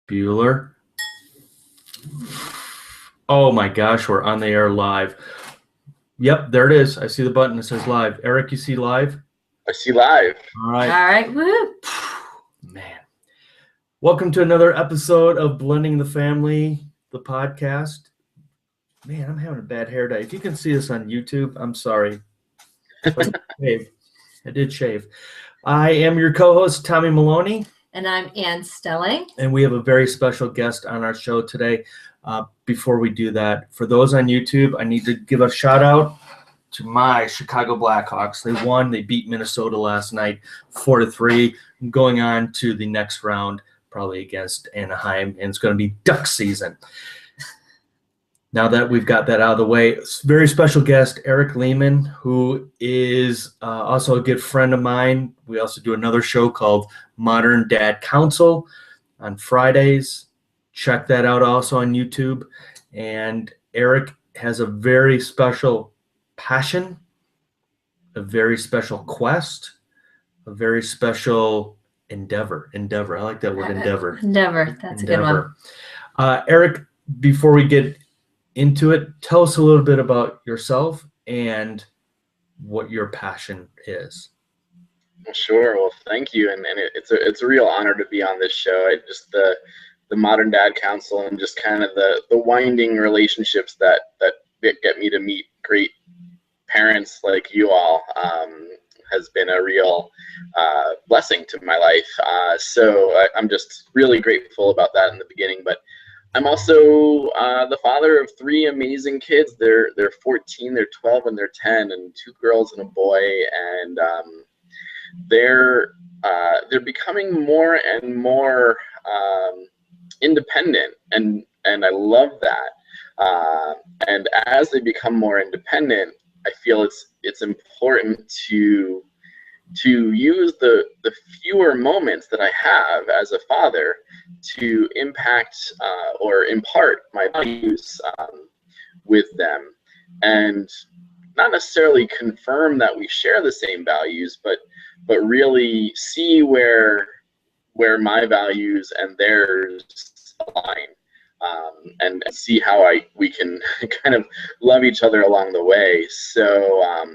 Bueller. Oh my gosh, we're on the air live. Yep, there it is. I see the button that says live. Eric, you see live? I see live. All right. All right. Woo. Man. Welcome to another episode of Blending the Family, the podcast. Man, I'm having a bad hair day. If you can see this on YouTube, I'm sorry. But I did shave. I am your co-host, Tommy Maloney. And I'm Ann Stelling. And we have a very special guest on our show today. Before we do that, for those on YouTube, I need to give a shout out to my Chicago Blackhawks. They won. They beat Minnesota last night 4-3, going on to the next round, probably against Anaheim, and it's going to be Duck season. Now that we've got that out of the way, very special guest, Erik Lehmenn, who is also a good friend of mine. We also do another show called Modern Dad Council on Fridays. Check that out also on YouTube. And Eric has a very special passion, a very special quest, a very special endeavor. I like that word, endeavor. Endeavor. That's endeavor. A good one. Eric, before we get into it, tell us a little bit about yourself and what your passion is. Sure. Well, thank you, and it's a real honor to be on this show. The Modern Dad Council and just kind of the winding relationships that get me to meet great parents like you all has been a real blessing to my life. So I'm just really grateful about that in the beginning. But I'm also the father of three amazing kids. They're 14, they're 12, and they're 10, and two girls and a boy. And they're becoming more and more independent, and I love that. And as they become more independent, I feel it's important to use the fewer moments that I have as a father to impact or impart my values with them, and not necessarily confirm that we share the same values, but really see where my values and theirs align, and see how we can kind of love each other along the way. So,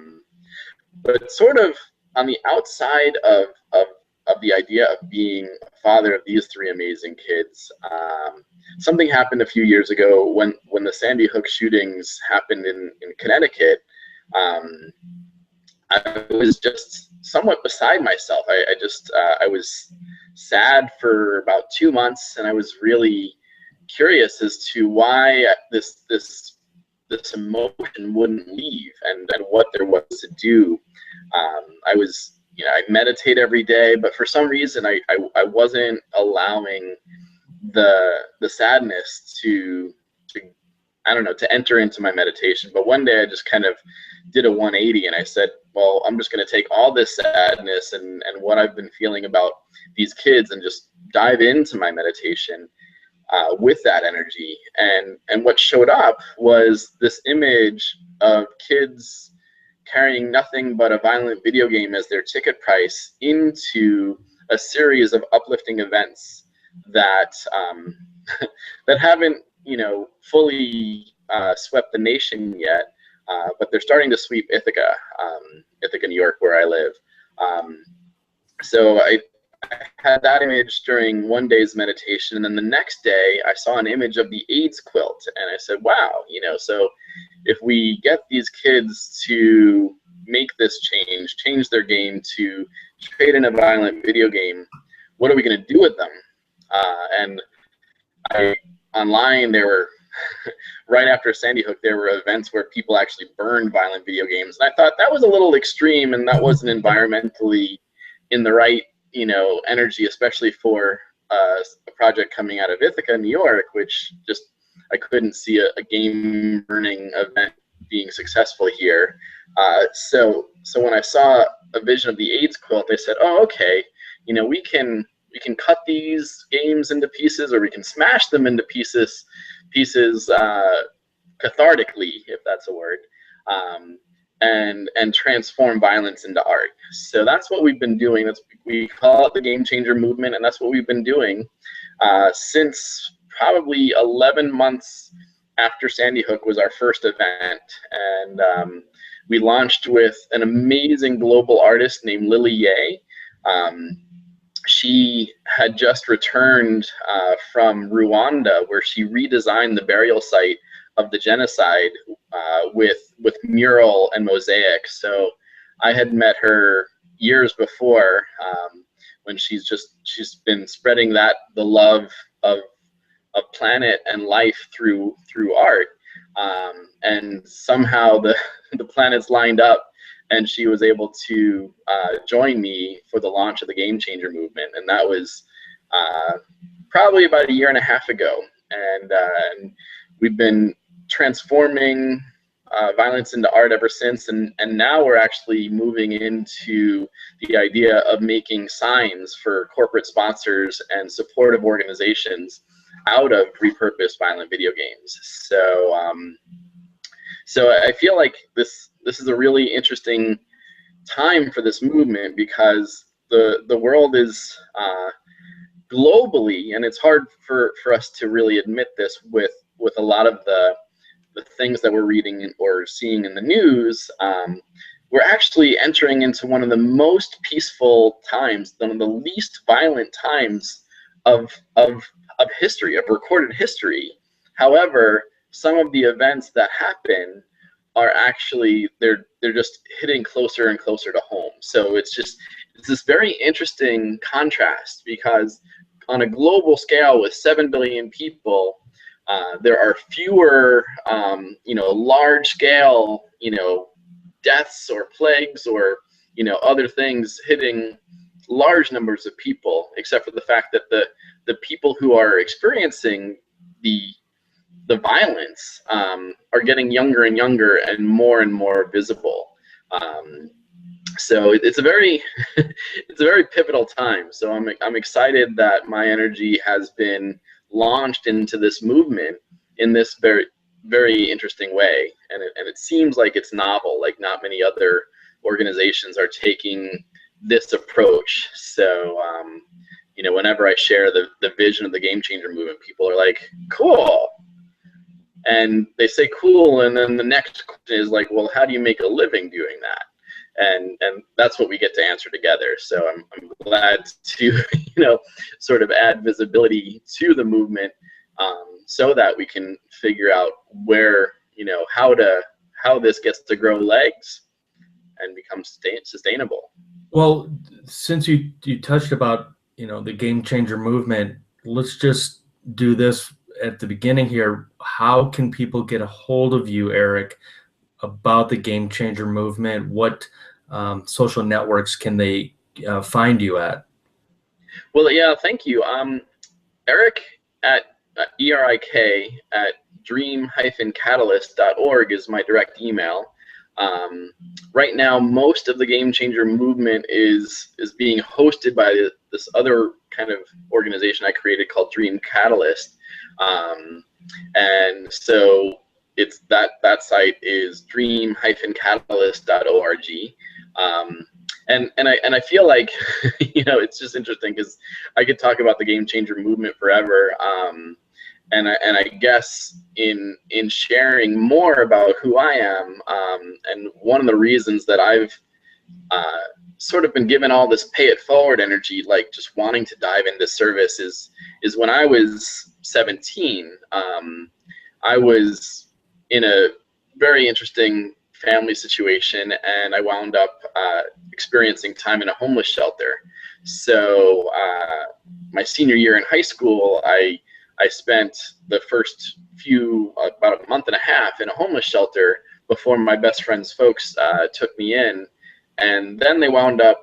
but sort of on the outside of the idea of being a father of these three amazing kids, something happened a few years ago when the Sandy Hook shootings happened in Connecticut. I was just somewhat beside myself. I was sad for about 2 months, and I was really curious as to why this emotion wouldn't leave, and what there was to do. I meditate every day, but for some reason I wasn't allowing the sadness to enter into my meditation. But one day I just kind of did a 180, and I said, well, I'm just going to take all this sadness and what I've been feeling about these kids and just dive into my meditation with that energy. And what showed up was this image of kids carrying nothing but a violent video game as their ticket price into a series of uplifting events that that haven't fully swept the nation yet, but they're starting to sweep Ithaca, New York, where I live. So I had that image during one day's meditation, and then the next day I saw an image of the AIDS quilt, and I said, wow, so if we get these kids to make this change their game, to trade in a violent video game, what are we going to do with them? And online, there were right after Sandy Hook, there were events where people actually burned violent video games, and I thought that was a little extreme, and that wasn't environmentally in the right energy, especially for a project coming out of Ithaca, New York, which just I couldn't see a game burning event being successful here. So when I saw a vision of the AIDS quilt, I said, oh, okay, we can cut these games into pieces, or we can smash them into pieces cathartically, if that's a word, and transform violence into art. So that's what we've been doing. We call it the Game Changer movement, and that's what we've been doing since probably 11 months after Sandy Hook was our first event. And we launched with an amazing global artist named Lily Ye. She had just returned from Rwanda, where she redesigned the burial site of the genocide with mural and mosaic. So I had met her years before, when she's been spreading the love of planet and life through art, and somehow the planets lined up, and she was able to join me for the launch of the Game Changer movement, and that was probably about 1.5 years ago. And we've been transforming violence into art ever since, and now we're actually moving into the idea of making signs for corporate sponsors and supportive organizations out of repurposed violent video games. So I feel like this is a really interesting time for this movement, because the world is globally, and it's hard for us to really admit this with a lot of the things that we're reading or seeing in the news. We're actually entering into one of the most peaceful times, one of the least violent times of history, of recorded history. However, some of the events that happen are actually, they're just hitting closer and closer to home. So it's this very interesting contrast, because on a global scale with 7 billion people, there are fewer, large scale, deaths or plagues or, other things hitting large numbers of people, except for the fact that the people who are experiencing the violence are getting younger and younger and more visible. So it's a very it's a very pivotal time. So I'm excited that my energy has been launched into this movement in this very interesting way, and it seems like it's novel. Like, not many other organizations are taking this approach. So whenever I share the vision of the Game Changer movement, people are like, cool. And they say cool, and then the next question is like, well, how do you make a living doing that? And that's what we get to answer together. So I'm glad to sort of add visibility to the movement, so that we can figure out where how this gets to grow legs and become sustainable. Well, since you touched about the Game Changer movement, let's just do this at the beginning here. How can people get a hold of you, Erik, about the Game Changer movement? What social networks can they find you at? Well, yeah, thank you. Erik at ERIK at dream-catalyst.org is my direct email. Right now, most of the Game Changer movement is being hosted by this other kind of organization I created called Dream Catalyst. And so it's that site is dream-catalyst.org. And I feel like it's just interesting, because I could talk about the Game Changer movement forever. And I guess in sharing more about who I am, and one of the reasons that I've sort of been given all this pay it forward energy, like just wanting to dive into service, is when I was 17, I was in a very interesting family situation, and I wound up experiencing time in a homeless shelter. So my senior year in high school, I spent the first about a month and a half in a homeless shelter before my best friend's folks took me in, and then they wound up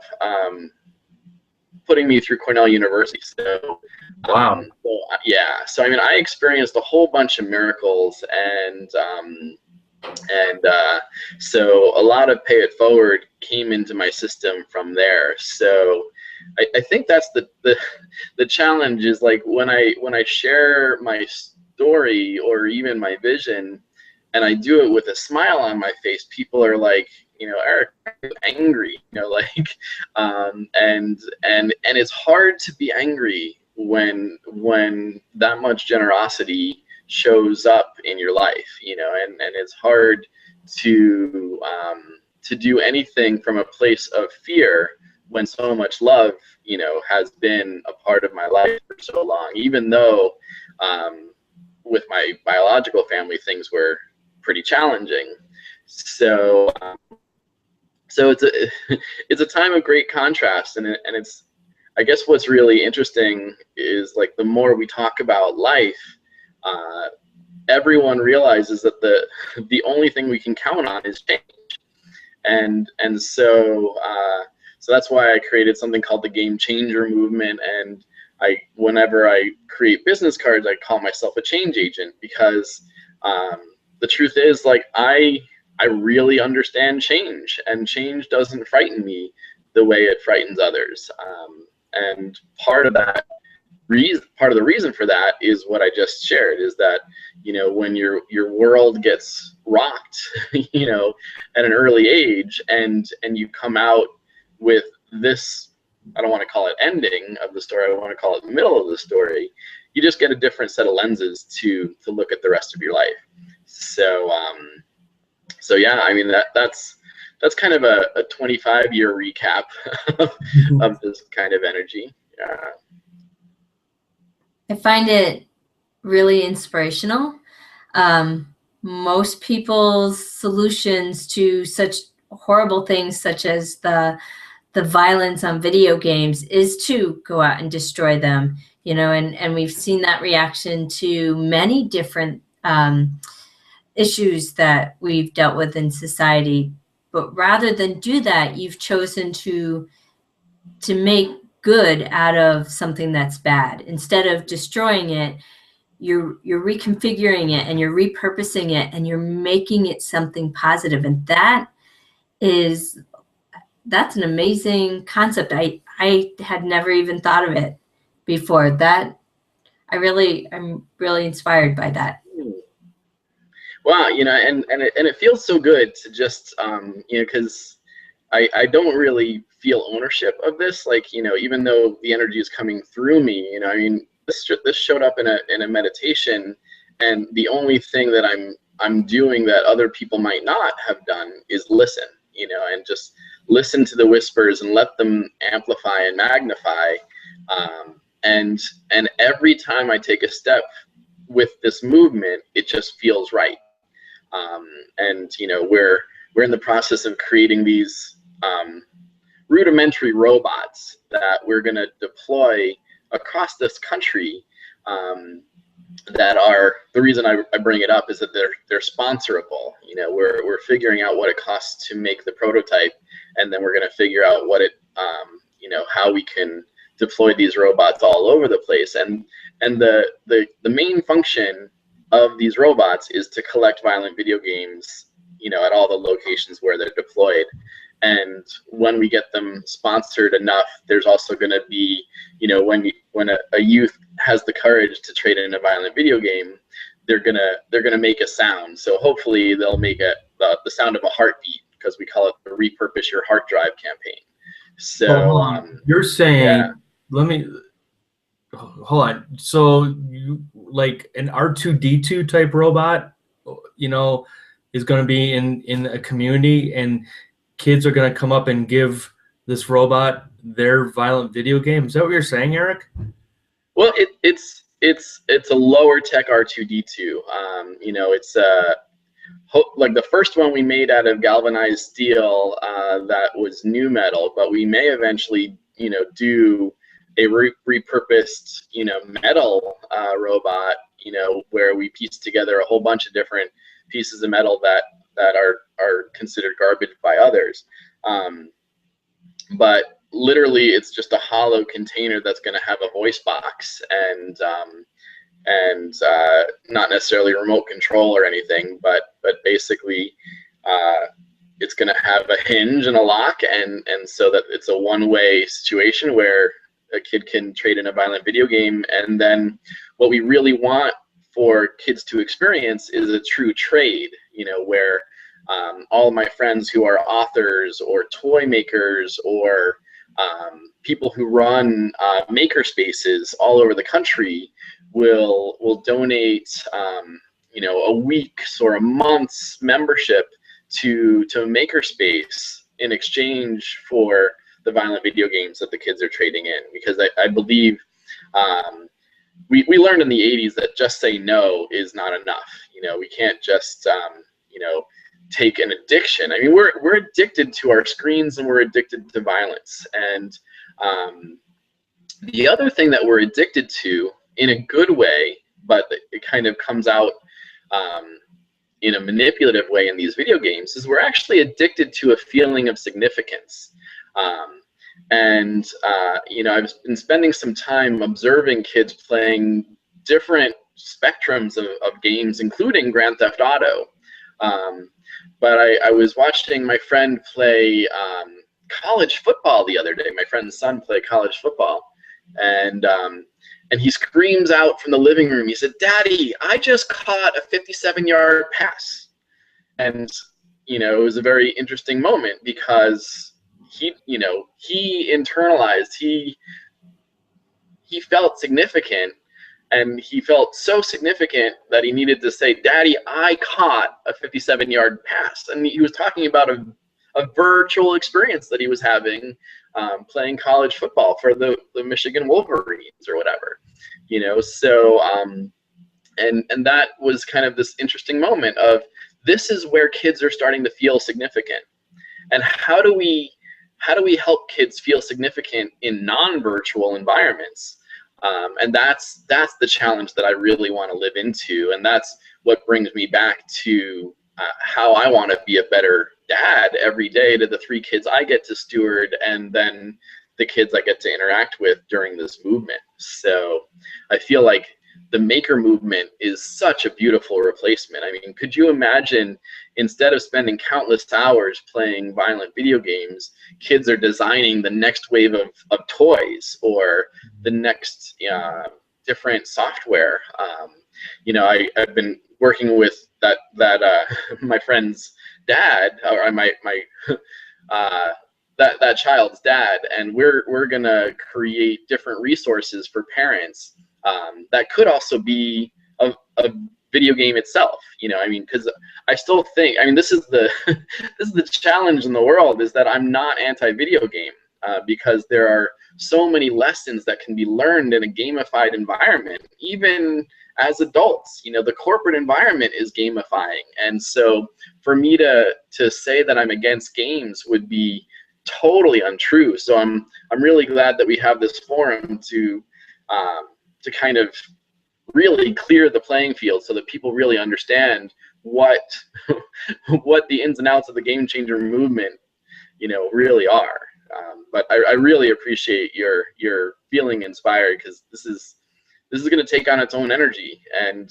putting me through Cornell University. So wow. So I mean, I experienced a whole bunch of miracles, and so a lot of pay it forward came into my system from there. So I think that's the challenge, is like when I share my story or even my vision, and I do it with a smile on my face, people are like, Erik, I'm angry, and it's hard to be angry when that much generosity shows up in your life, you know, and it's hard to do anything from a place of fear when so much love, you know, has been a part of my life for so long, even though with my biological family, things were pretty challenging. So, so it's a time of great contrast, and it's, I guess what's really interesting is, like, the more we talk about life, everyone realizes that the only thing we can count on is change, and so that's why I created something called the Game Changer movement. And whenever I create business cards, I call myself a change agent, because the truth is, like, I really understand change, and change doesn't frighten me the way it frightens others. And part of the reason for that is what I just shared, is that, you know, when your world gets rocked, you know, at an early age, and you come out with this, I don't want to call it ending of the story, I want to call it the middle of the story, you just get a different set of lenses to look at the rest of your life. So so yeah, I mean, that's kind of a 25-year recap of this kind of energy. I find it really inspirational. Most people's solutions to such horrible things, such as the violence on video games, is to go out and destroy them, you know, and we've seen that reaction to many different issues that we've dealt with in society. But rather than do that, you've chosen to make good out of something that's bad. Instead of destroying it, you're reconfiguring it, and you're repurposing it, and you're making it something positive. And that's an amazing concept. I had never even thought of it before. That I'm really inspired by that. Wow, you know, and it feels so good to just you know, because I don't really feel ownership of this, like, you know, even though the energy is coming through me, you know, I mean, this showed up in a meditation, and the only thing that I'm doing that other people might not have done is listen, you know, and just listen to the whispers and let them amplify and magnify. And every time I take a step with this movement, it just feels right. And you know, we're in the process of creating these rudimentary robots that we're going to deploy across this country. That are, the reason I bring it up is that they're sponsorable. You know, we're figuring out what it costs to make the prototype, and then we're going to figure out what it you know, how we can deploy these robots all over the place. And the main function of these robots is to collect violent video games, you know, at all the locations where they're deployed. And when we get them sponsored enough, there's also going to be, you know, when a youth has the courage to trade in a violent video game, they're gonna make a sound. So hopefully they'll make the sound of a heartbeat, because we call it the Repurpose Your Heart Drive campaign. So you're saying, yeah. Let me hold on. So you, like, an R2D2 type robot, you know, is going to be in a community, and kids are going to come up and give this robot their violent video game. Is that what you're saying, Eric? Well, it's a lower tech R2D2. You know, it's like the first one we made out of galvanized steel, that was new metal, but we may eventually, you know, do a repurposed, you know, metal robot, you know, where we piece together a whole bunch of different pieces of metal that are considered garbage by others. But literally, it's just a hollow container that's going to have a voice box, and not necessarily remote control or anything, but basically it's going to have a hinge and a lock, and so that it's a one-way situation where a kid can trade in a violent video game. And then what we really want for kids to experience is a true trade, you know, where all of my friends who are authors or toy makers or people who run maker spaces all over the country will donate, a week's or a month's membership to a maker space in exchange for the violent video games that the kids are trading in. Because I believe we learned in the 80s that just say no is not enough. We can't just take an addiction. I mean, we're addicted to our screens, and we're addicted to violence. And the other thing that we're addicted to in a good way, but it kind of comes out in a manipulative way in these video games, is we're actually addicted to a feeling of significance. I've been spending some time observing kids playing different spectrums of games, including Grand Theft Auto. But I was watching my friend play college football the other day. My friend's son played college football, and he screams out from the living room. He said, "Daddy, I just caught a 57-yard pass." And it was a very interesting moment, because he internalized, he felt significant. And he felt so significant that he needed to say, "Daddy, I caught a 57-yard pass." And he was talking about a virtual experience that he was having playing college football for the Michigan Wolverines or whatever. So and that was kind of this interesting moment of, this is where kids are starting to feel significant. And how do we help kids feel significant in non-virtual environments? And that's the challenge that I really want to live into. And that's what brings me back to how I want to be a better dad every day to the 3 kids I get to steward, and then the kids I get to interact with during this movement. So I feel like the maker movement is such a beautiful replacement. I mean, could you imagine, instead of spending countless hours playing violent video games, kids are designing the next wave of toys, or the next different software. I've been working with that my friend's dad, or that child's dad, and we're gonna create different resources for parents that could also be a video game itself. Because I still think, this is the challenge in the world, is that I'm not anti-video game, because there are so many lessons that can be learned in a gamified environment, even as adults. The corporate environment is gamifying, and so for me to say that I'm against games would be totally untrue. So I'm really glad that we have this forum to kind of really clear the playing field, so that people really understand what the ins and outs of the game changer movement really are. But I really appreciate your feeling inspired, because this is going to take on its own energy. And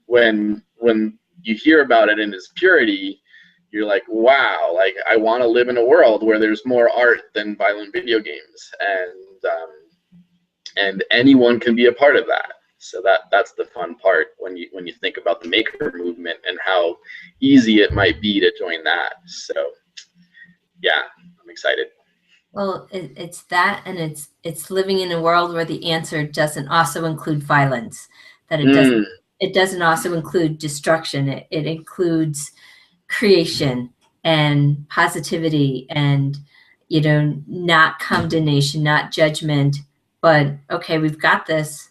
when you hear about it in its purity, you're like, wow, like, I want to live in a world where there's more art than violent video games, and anyone can be a part of that. So that's the fun part when you think about the maker movement and how easy it might be to join that. So yeah, I'm excited. Well, it's that, and it's living in a world where the answer doesn't also include violence, that it doesn't also include destruction. It includes creation and positivity, and not condemnation, not judgment, but okay, we've got this.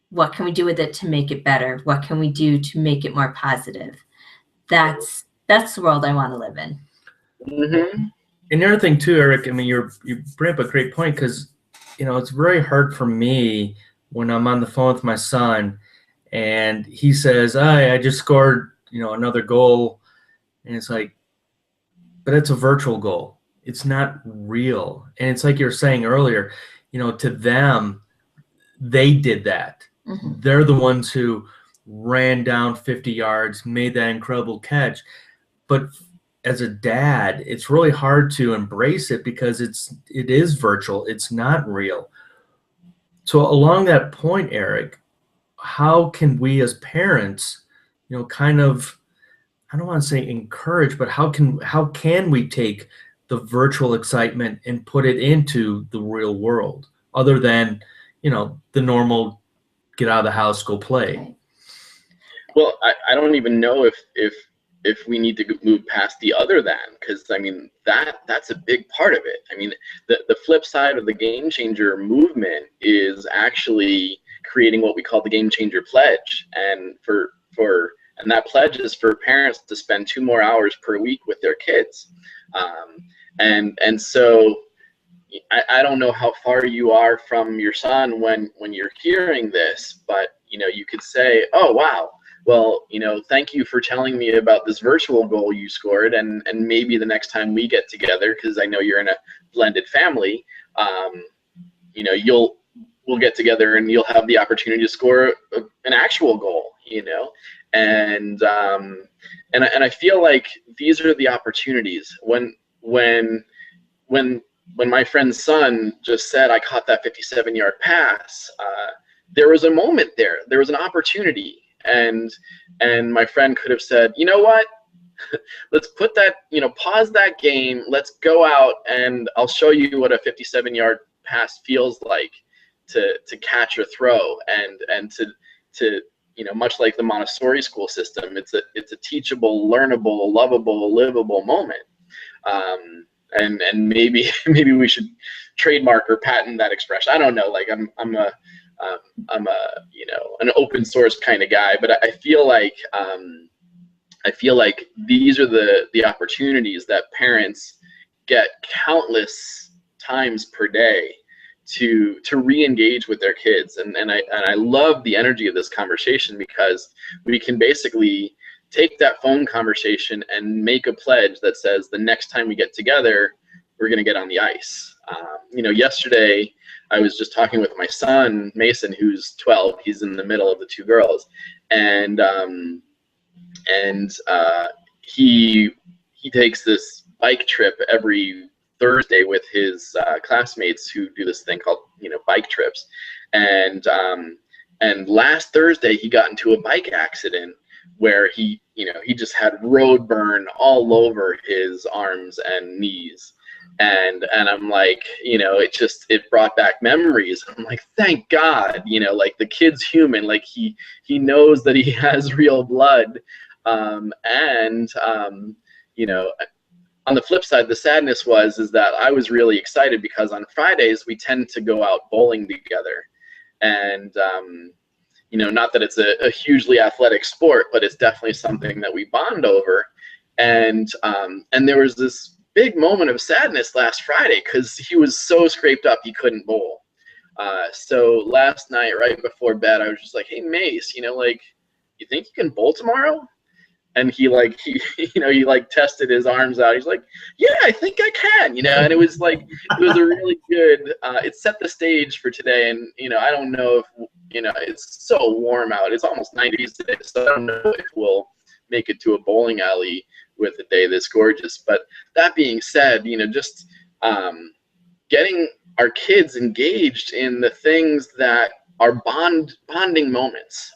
What can we do with it to make it better? What can we do to make it more positive? That's the world I want to live in. Mm-hmm. And the other thing too, Eric, you bring up a great point, because it's very hard for me when I'm on the phone with my son and he says, I just scored another goal, and it's like, but it's a virtual goal. It's not real. And it's like you were saying earlier, to them, they did that. Mm-hmm. They're the ones who ran down 50 yards, made that incredible catch. But as a dad, it's really hard to embrace it, because it is virtual. It's not real. So along that point, Eric, how can we as parents, kind of, I don't want to say encourage, but how can we take the virtual excitement and put it into the real world, other than, you know, the normal get out of the house, go play. Well, I don't even know if we need to move past the other than, because I mean that's a big part of it. I mean, the flip side of the game changer movement is actually creating what we call the game changer pledge, and and that pledge is for parents to spend 2 more hours per week with their kids. And so I don't know how far you are from your son when you're hearing this, but you know, you could say, oh wow, well, you know, thank you for telling me about this virtual goal you scored, and maybe the next time we get together, because I know you're in a blended family, you know, we'll get together and you'll have the opportunity to score an actual goal, you know. And I feel like these are the opportunities when my friend's son just said, I caught that 57-yard pass, there was a moment there was an opportunity, and my friend could have said, you know what, let's put that, you know, pause that game, let's go out and I'll show you what a 57-yard pass feels like to catch or throw, and to you know, much like the Montessori school system, it's a teachable, learnable, lovable, livable moment. And maybe we should trademark or patent that expression. I don't know. Like I'm a you know, an open source kind of guy, but I feel like these are the opportunities that parents get countless times per day to re-engage with their kids, and I love the energy of this conversation, because we can basically take that phone conversation and make a pledge that says the next time we get together, we're going to get on the ice. You know, yesterday I was just talking with my son Mason, who's 12. He's in the middle of the 2 girls, and he takes this bike trip every Thursday with his classmates who do this thing called, you know, bike trips. And last Thursday he got into a bike accident where he just had road burn all over his arms and knees. And I'm like, you know, it brought back memories. I'm like, thank God, you know, like the kid's human, like he knows that he has real blood. You know, on the flip side, the sadness is that I was really excited because on Fridays we tend to go out bowling together, and you know, not that it's a hugely athletic sport, but it's definitely something that we bond over. And there was this big moment of sadness last Friday because he was so scraped up he couldn't bowl. So last night, right before bed, I was just like, "Hey Mace, you know, like, you think you can bowl tomorrow?" And he tested his arms out. He's like, "Yeah, I think I can," you know. And it was a really good. It set the stage for today. And you know, I don't know if, you know, it's so warm out. It's almost 90 degrees today, so I don't know if we'll make it to a bowling alley with a day this gorgeous. But that being said, you know, just getting our kids engaged in the things that are bonding moments.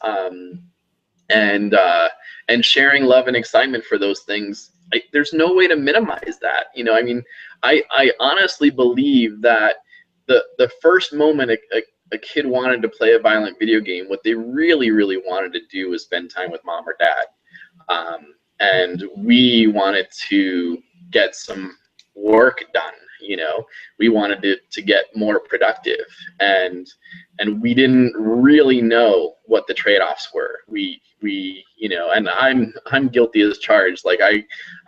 And sharing love and excitement for those things, there's no way to minimize that. You know, I mean, I honestly believe that the first moment a kid wanted to play a violent video game, what they really, really wanted to do was spend time with mom or dad. And we wanted to get some work done. You know, we wanted it to get more productive, and we didn't really know what the trade-offs were. We you know, and I'm guilty as charged. Like I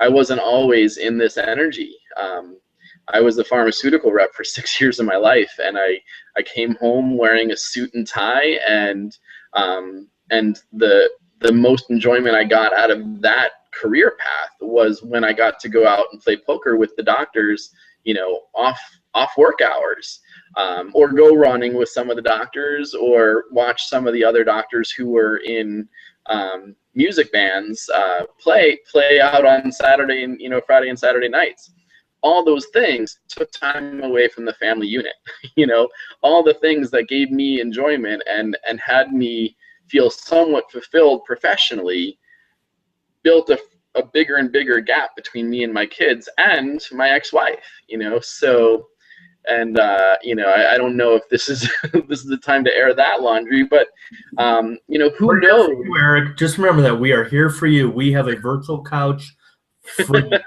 wasn't always in this energy. I was the pharmaceutical rep for 6 years of my life, and I came home wearing a suit and tie, and the most enjoyment I got out of that career path was when I got to go out and play poker with the doctors, you know, off work hours, or go running with some of the doctors, or watch some of the other doctors who were in music bands play out on Saturday and, you know, Friday and Saturday nights. All those things took time away from the family unit. You know, all the things that gave me enjoyment and had me feel somewhat fulfilled professionally built a bigger and bigger gap between me and my kids and my ex-wife, so, and I don't know if this is this is the time to air that laundry, but who knows? You, Eric, just remember that we are here for you. We have a virtual couch for you.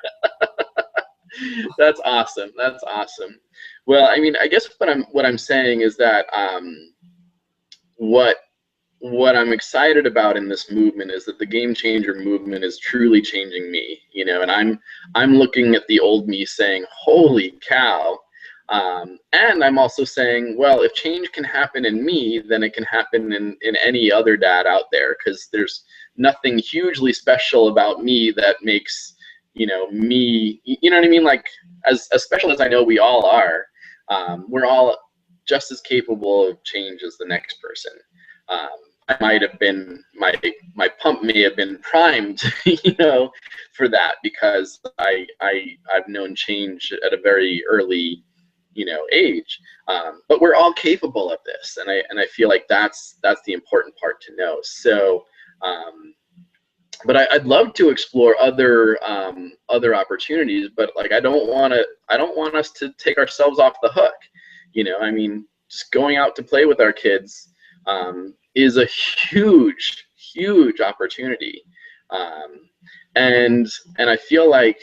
That's awesome. That's awesome. Well, I mean, I guess what I'm saying is that what I'm excited about in this movement is that the game changer movement is truly changing me, and I'm looking at the old me saying, holy cow. And I'm also saying, well, if change can happen in me, then it can happen in any other dad out there, because there's nothing hugely special about me that makes, me, you know what I mean? Like, as special as I know we all are, we're all just as capable of change as the next person. I might have been, my pump may have been primed, for that, because I've known change at a very early, age. But we're all capable of this, and I feel like that's the important part to know. So, but I'd love to explore other opportunities, but like I don't want us to take ourselves off the hook. I mean, just going out to play with our kids is a huge opportunity, and I feel like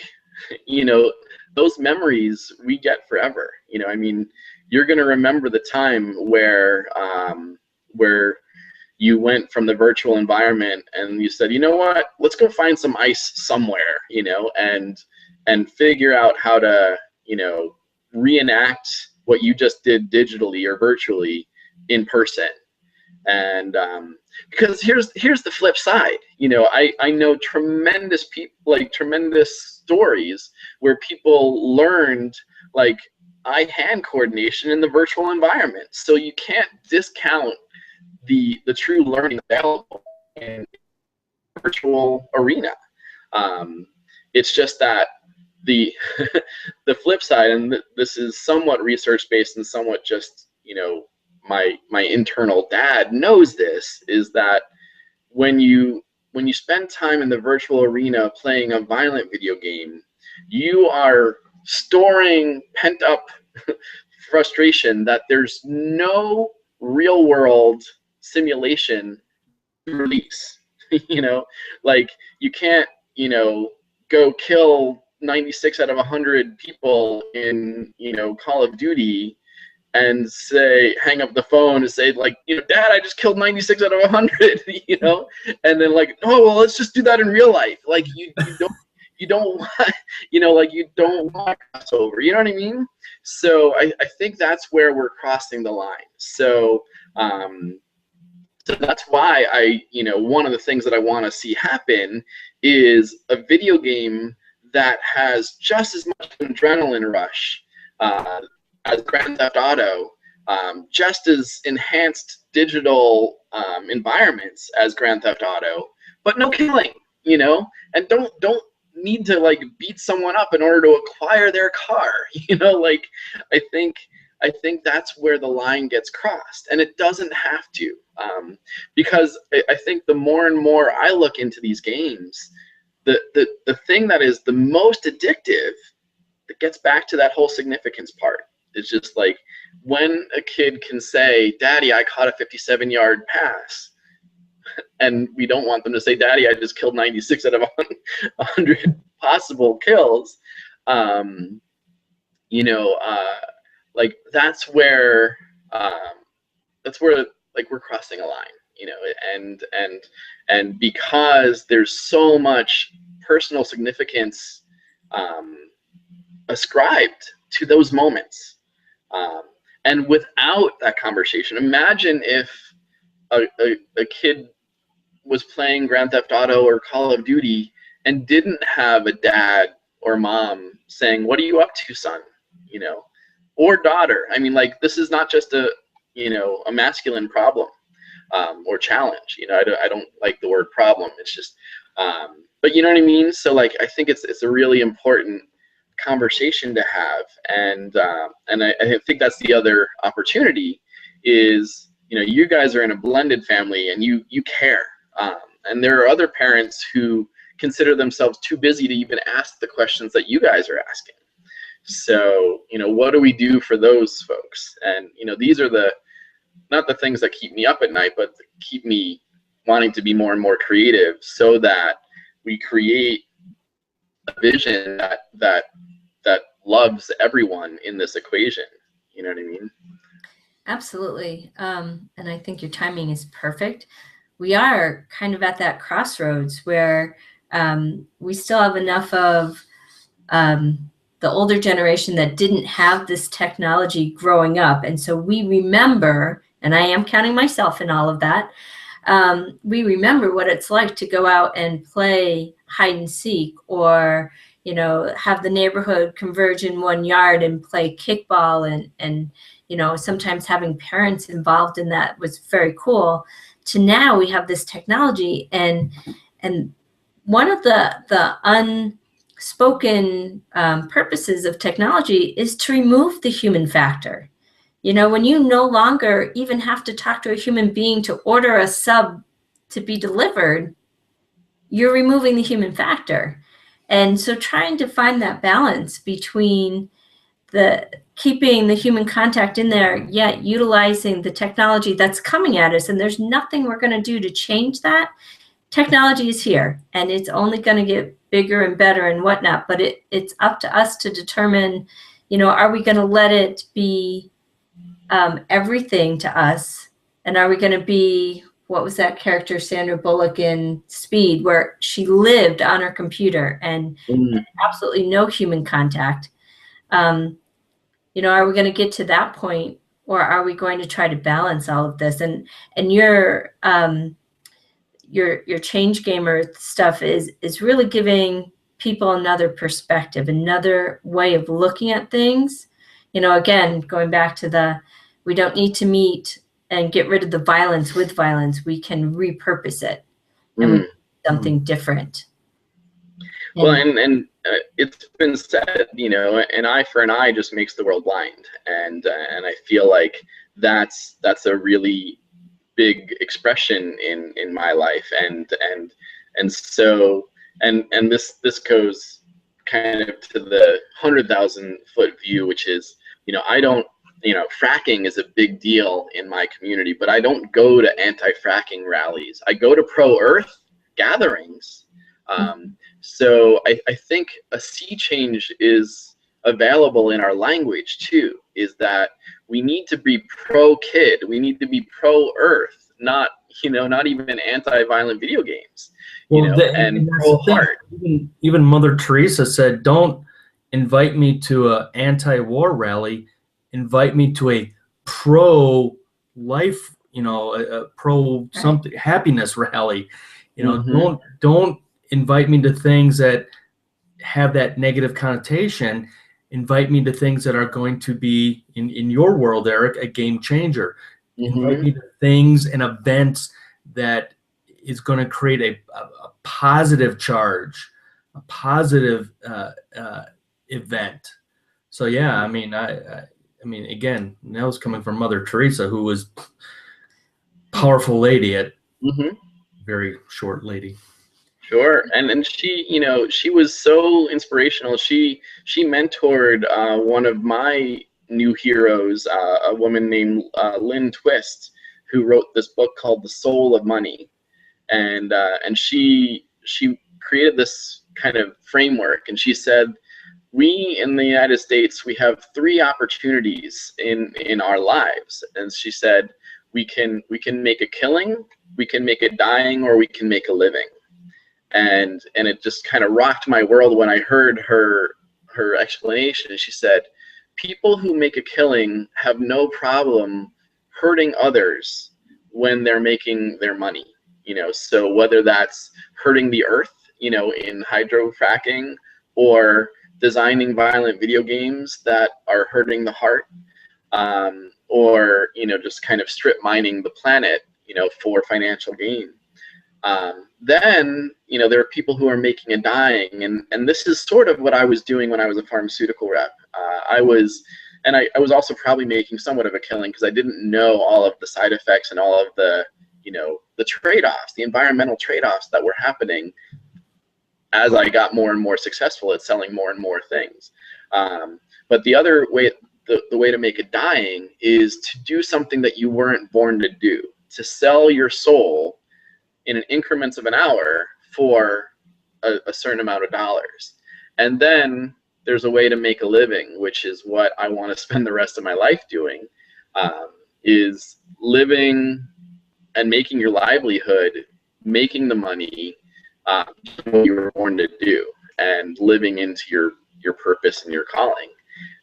those memories we get forever. I mean, you're gonna remember the time where you went from the virtual environment and you said, you know what, let's go find some ice somewhere, and figure out how to, reenact what you just did digitally or virtually in person. And because here's the flip side, I know tremendous people, like tremendous stories where people learned like eye-hand coordination in the virtual environment. So you can't discount the true learning available in the virtual arena. It's just that the the flip side, and this is somewhat research based and somewhat just my internal dad knows this, is that when you spend time in the virtual arena playing a violent video game, you are storing pent up frustration that there's no real world simulation to release. Like you can't go kill 96 out of 100 people in Call of Duty and hang up the phone and say like, Dad, I just killed 96 out of 100, and then like, oh well, let's just do that in real life. Like you don't want, like you don't want crossover, you know what I mean? So I think that's where we're crossing the line. So so that's why one of the things that I want to see happen is a video game that has just as much adrenaline rush as Grand Theft Auto, just as enhanced digital environments as Grand Theft Auto, but no killing, and don't need to like beat someone up in order to acquire their car, like I think that's where the line gets crossed, and it doesn't have to, because I think the more and more I look into these games, the thing that is the most addictive, that gets back to that whole significance part, is just like when a kid can say, Daddy, I caught a 57-yard pass, and we don't want them to say, Daddy, I just killed 96 out of 100 possible kills, like that's where like we're crossing a line, and because there's so much personal significance ascribed to those moments, and without that conversation, imagine if a kid was playing Grand Theft Auto or Call of Duty and didn't have a dad or mom saying, what are you up to, son, or daughter. I mean, like, this is not just a masculine problem or challenge. I don't like the word problem. It's just, but you know what I mean? So like, I think it's a really important conversation to have. And I think that's the other opportunity is, you guys are in a blended family and you care. And there are other parents who consider themselves too busy to even ask the questions that you guys are asking. So, you know, what do we do for those folks? And, you know, these are not the things that keep me up at night, but keep me wanting to be more and more creative, so that we create a vision that loves everyone in this equation. You know what I mean? Absolutely. And I think your timing is perfect. We are kind of at that crossroads where we still have enough of the older generation that didn't have this technology growing up. And so we remember, and I am counting myself in all of that, we remember what it's like to go out and play hide and seek, or, you know, have the neighborhood converge in one yard and play kickball, and you know, sometimes having parents involved in that was very cool. To now we have this technology, and one of the unspoken purposes of technology is to remove the human factor. You know, when you no longer even have to talk to a human being to order a sub to be delivered, you're removing the human factor. And so trying to find that balance between keeping the human contact in there, yet utilizing the technology that's coming at us, and there's nothing we're going to do to change that. Technology is here, and it's only going to get bigger and better and whatnot, but it's up to us to determine, you know, are we going to let it be everything to us? And are we going to be, what was that character, Sandra Bullock in Speed, where she lived on her computer and absolutely no human contact? You know, are we going to get to that point, or are we going to try to balance all of this? And your Change Gamer stuff is really giving people another perspective, another way of looking at things. You know, again, going back to we don't need to meet and get rid of the violence with violence. We can repurpose it and we do something different. Well, and it's been said, you know, an eye for an eye just makes the world blind, and I feel like that's a really big expression in my life, and so this goes kind of to the 100,000-foot view, which is, you know, I don't, you know, fracking is a big deal in my community, but I don't go to anti-fracking rallies. I go to pro-earth gatherings. So I think a sea change is available in our language too, is that we need to be pro-kid, we need to be pro-earth, not, you know, not even anti-violent video games, you know, and pro-heart. Even Mother Teresa said, don't invite me to an anti-war rally, invite me to a pro-life, you know, a pro-something happiness rally. You know, don't invite me to things that have that negative connotation. Invite me to things that are going to be, in your world, Eric, a game changer. Invite me to things and events that is going to create a positive charge, a positive event. So yeah, I mean, I mean, again, that was coming from Mother Teresa, who was powerful lady at very short lady. Sure, and she, you know, she was so inspirational. She mentored one of my new heroes, a woman named Lynn Twist, who wrote this book called The Soul of Money, and she created this kind of framework, and she said, we in the United States, we have 3 opportunities in our lives, and she said, we can make a killing, we can make a dying, or we can make a living. And it just kind of rocked my world when I heard her explanation. She said, people who make a killing have no problem hurting others when they're making their money, you know, so whether that's hurting the earth, you know, in hydrofracking, or designing violent video games that are hurting the heart, or, you know, just kind of strip mining the planet, you know, for financial gain. Then, you know, there are people who are making a dying, and this is sort of what I was doing when I was a pharmaceutical rep. I was also probably making somewhat of a killing because I didn't know all of the side effects and all of the, you know, the trade-offs, the environmental trade-offs that were happening as I got more and more successful at selling more and more things. But the other way, the way to make it dying is to do something that you weren't born to do, to sell your soul in increments of an hour for a certain amount of dollars. And then there's a way to make a living, which is what I want to spend the rest of my life doing, is living and making your livelihood, making the money, what you were born to do, and living into your purpose and your calling.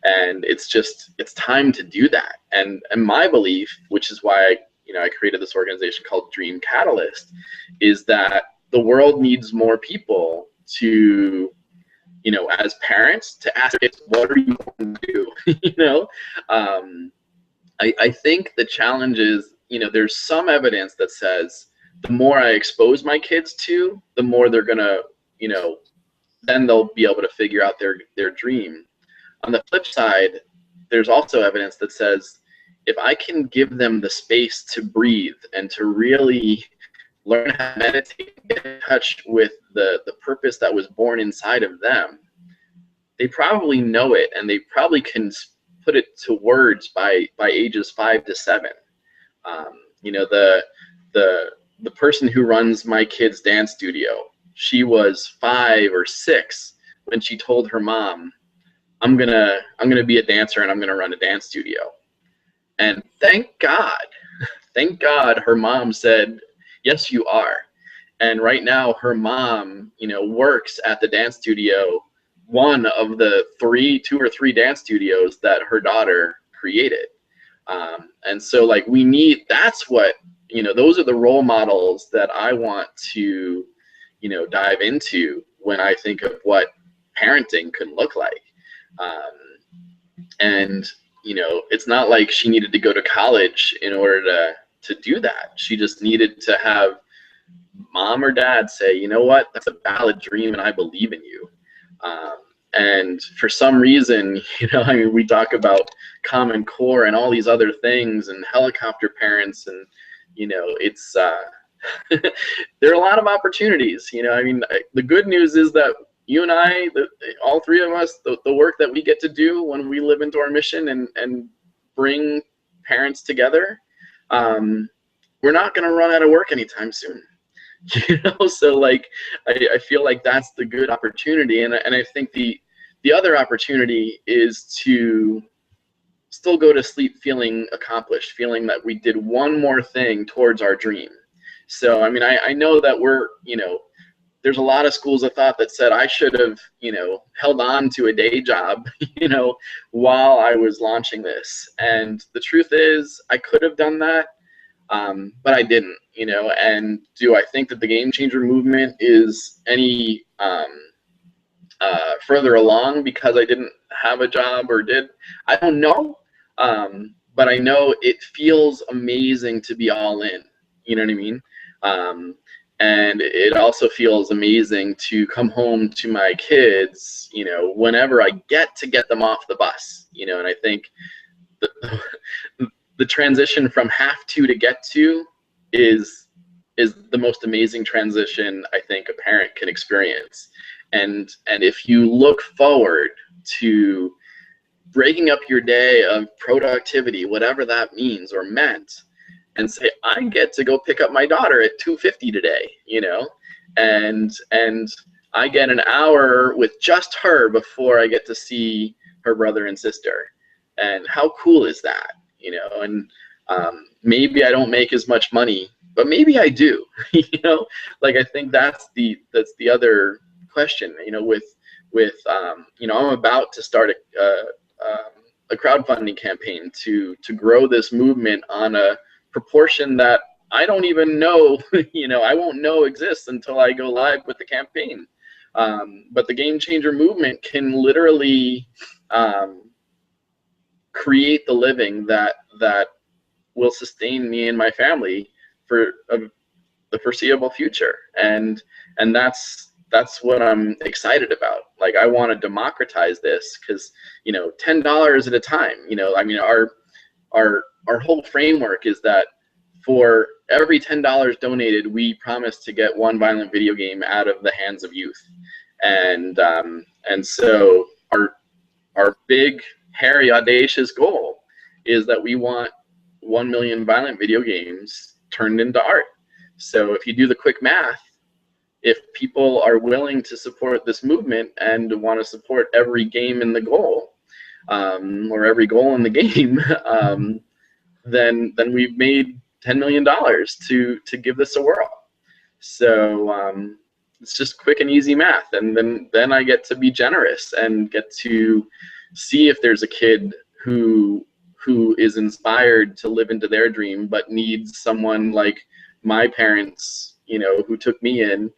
And it's time to do that. And my belief, which is why I created this organization called Dream Catalyst, is that the world needs more people to, as parents, to ask kids, what are you going to do? I think the challenge is, there's some evidence that says the more I expose my kids to, the more they're gonna, then they'll be able to figure out their dream. On the flip side, there's also evidence that says if I can give them the space to breathe and to really learn how to meditate, get in touch with the purpose that was born inside of them, they probably know it, and they probably can put it to words by ages 5 to 7. The person who runs my kid's dance studio, she was 5 or 6 when she told her mom, I'm gonna be a dancer and I'm gonna run a dance studio. And thank God her mom said, yes, you are. And right now her mom, works at the dance studio, one of the 2 or 3 dance studios that her daughter created. And so that's what, those are the role models that I want to, dive into when I think of what parenting could look like. And it's not like she needed to go to college in order to do that. She just needed to have mom or dad say, you know what, that's a valid dream and I believe in you. And for some reason, we talk about Common Core and all these other things and helicopter parents, and it's there are a lot of opportunities. The good news is that you and I, all 3 of us, the work that we get to do when we live into our mission and bring parents together, we're not going to run out of work anytime soon. So I feel like that's the good opportunity, and I think the other opportunity is to still go to sleep feeling accomplished, feeling that we did one more thing towards our dream. So I know that we're there's a lot of schools of thought that said I should have, held on to a day job, while I was launching this. And the truth is I could have done that, but I didn't, and do I think that the Game Changer movement is any further along because I didn't have a job or did? I don't know. But I know it feels amazing to be all in, you know what I mean? And it also feels amazing to come home to my kids, whenever I get them off the bus, and I think the transition from have to get to is the most amazing transition I think a parent can experience. And if you look forward to breaking up your day of productivity, whatever that means or meant, and say, I get to go pick up my daughter at 2:50 today, and I get an hour with just her before I get to see her brother and sister. And how cool is that? And maybe I don't make as much money, but maybe I do. I think that's the other question. I'm about to start a crowdfunding campaign to grow this movement on a proportion that I don't even know, I won't know exists until I go live with the campaign. But the Game Changer movement can literally create the living that will sustain me and my family for the foreseeable future. And that's what I'm excited about. I want to democratize this because, $10 at a time, our whole framework is that for every $10 donated, we promise to get one violent video game out of the hands of youth. And so our big, hairy, audacious goal is that we want 1 million violent video games turned into art. So if you do the quick math, if people are willing to support this movement and want to support every game in the goal, or every goal in the game, then we've made $10 million to give this a whirl. So it's just quick and easy math, and then I get to be generous and get to see if there's a kid who is inspired to live into their dream, but needs someone like my parents, who took me in,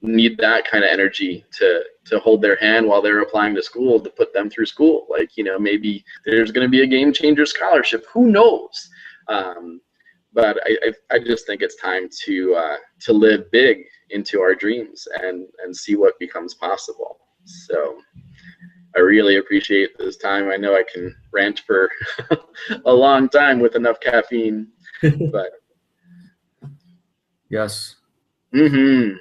need that kind of energy to hold their hand while they're applying to school, to put them through school. Like, maybe there's going to be a game changer scholarship, who knows? But I just think it's time to live big into our dreams and see what becomes possible. So I really appreciate this time. I know I can rant for a long time with enough caffeine, but yes. Mugga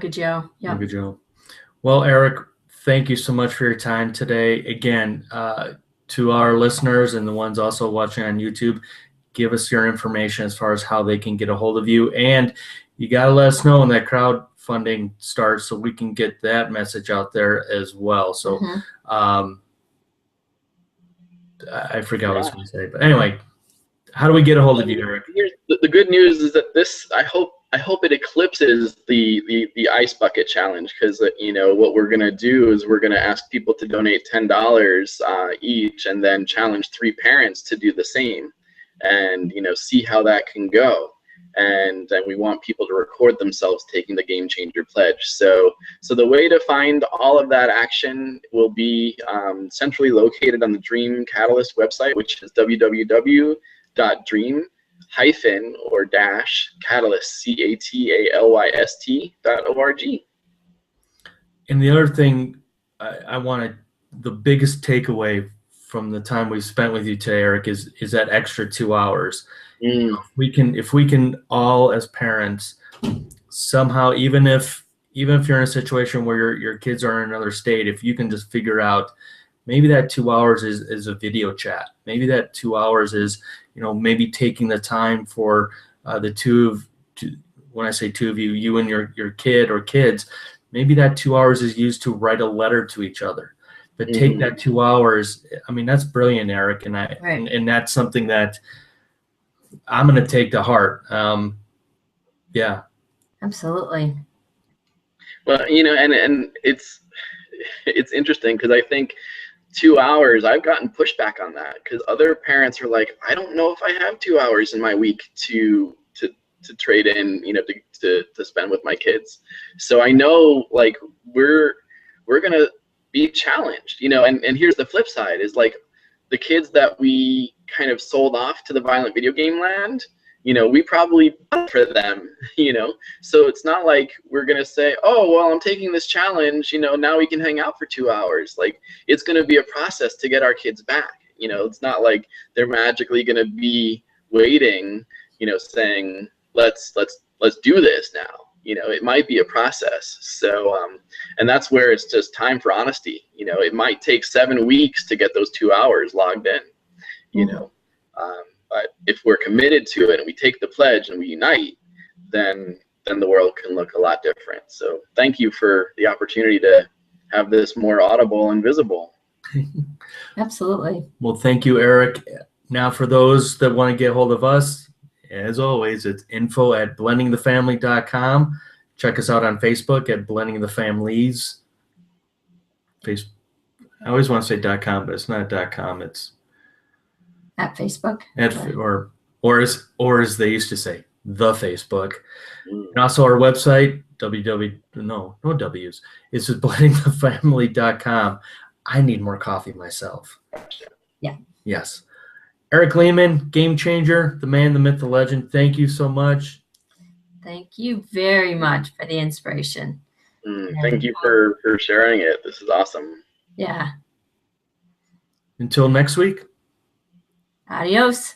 Joe. Yeah. Mugga Joe. Well, Erik, thank you so much for your time today. Again, to our listeners and the ones also watching on YouTube, give us your information as far as how they can get a hold of you. And you got to let us know when that crowdfunding starts so we can get that message out there as well. So I forgot what I was going to say. But anyway, how do we get a hold of you, Erik? Here's the good news is that this, I hope it eclipses the ice bucket challenge, because what we're gonna do is we're gonna ask people to donate $10 each, and then challenge 3 parents to do the same, and see how that can go. And then we want people to record themselves taking the Game Changer Pledge. So the way to find all of that action will be centrally located on the Dream Catalyst website, which is www.dream- or catalyst catalyst.org. And the other thing I wanted, the biggest takeaway from the time we spent with you today, Erik, is that extra 2 hours. If we can all as parents somehow, even if you're in a situation where your kids are in another state, if you can just figure out, maybe that 2 hours is a video chat. Maybe that 2 hours is, maybe taking the time for when I say two of you, you and your kid or kids, maybe that 2 hours is used to write a letter to each other. But take that 2 hours. I mean, that's brilliant, Erik, and and that's something that I'm going to take to heart. Yeah. Absolutely. Well, and it's interesting, because I think 2 hours, I've gotten pushback on that, because other parents are like, I don't know if I have 2 hours in my week to trade in, to spend with my kids. So I know, like, we're gonna be challenged, and here's the flip side, is like the kids that we kind of sold off to the violent video game land, we probably bought for them, so it's not like we're going to say, oh, well, I'm taking this challenge, now we can hang out for 2 hours. Like, it's going to be a process to get our kids back. It's not like they're magically going to be waiting, saying, let's do this now. It might be a process. So, and that's where it's just time for honesty. It might take 7 weeks to get those 2 hours logged in, but if we're committed to it and we take the pledge and we unite, then the world can look a lot different. So thank you for the opportunity to have this more audible and visible. Absolutely. Well, thank you, Erik. Now, for those that want to get hold of us, as always, it's info@blendingthefamily.com. Check us out on Facebook at Blending the Families. I always want to say .com, but it's not .com. It's at Facebook. Or as they used to say, the Facebook. And also our website, no W's. It's just blendingthefamily.com. I need more coffee myself. Yeah. Yes. Erik Lehmenn, Game Changer, the man, the myth, the legend. Thank you so much. Thank you very much for the inspiration. Thank you for sharing it. This is awesome. Yeah. Until next week. Adios.